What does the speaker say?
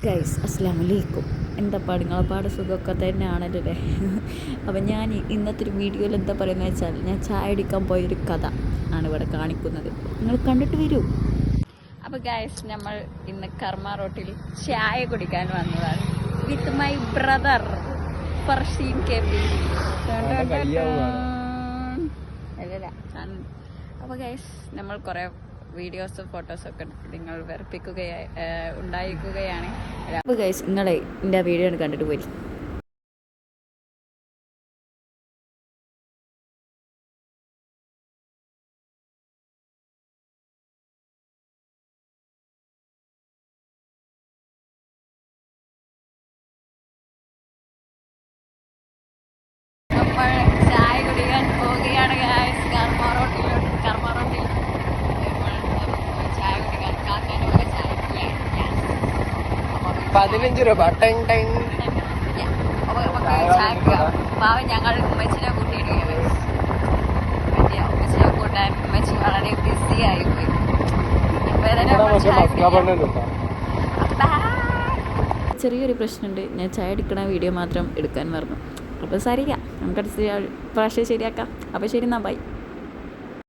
Guys അസ്സലാമലൈക്കും. എന്താ നിങ്ങളെ പാട് സുഖമൊക്കെ തന്നെയാണല്ലോ അല്ലേ? അപ്പം ഞാൻ ഇന്നത്തെ ഒരു വീഡിയോയിൽ എന്താ പറയുന്നത് വെച്ചാൽ ഞാൻ ചായ അടിക്കാൻ പോയൊരു കഥ ആണ് ഇവിടെ കാണിക്കുന്നത്. നിങ്ങൾ കണ്ടിട്ട് വരൂ. അപ്പോൾ ഗൈസ് നമ്മൾ ഇന്ന് കർമ്മ റോട്ടിൽ ചായ കുടിക്കാൻ വന്നതാണ് with my brother Farsheen K P. അപ്പോൾ ഗൈസ് നമ്മൾ കുറേ വീഡിയോസും ഫോട്ടോസൊക്കെ നിങ്ങൾ ഉണ്ടായിരിക്കുകയാണ്. അപ്പോൾ ഗൈസ് നിങ്ങളെ എൻ്റെ വീഡിയോ കണ്ടിട്ട് പോയി. നമ്മൾ ചായ കുടിക്കാൻ പോവുകയാണ് ഗൈസ് കർമ്മ റോട്ടിൽ. ചായ കുടിക്കാൻ കാക്കാനൊക്കെ ചായ 15 രൂപ. പാവം ഞങ്ങൾ ഉമ്മച്ചിനെ കൂട്ടിയിടുകയാണ്. ഉമ്മച്ചിനെ കൂട്ടാൻ ഉമ്മച്ചി വളരെ ബിസി ആയിപ്പോയി. ചെറിയൊരു പ്രശ്നമുണ്ട്. ഞാൻ ചായ എടുക്കണ വീഡിയോ മാത്രം എടുക്കാൻ പറഞ്ഞു. അപ്പോൾ സാരില്ല, നമുക്കടുത്ത പ്രാവശ്യം ശരിയാക്കാം. അപ്പോൾ ശരി, എന്നാ ബൈ.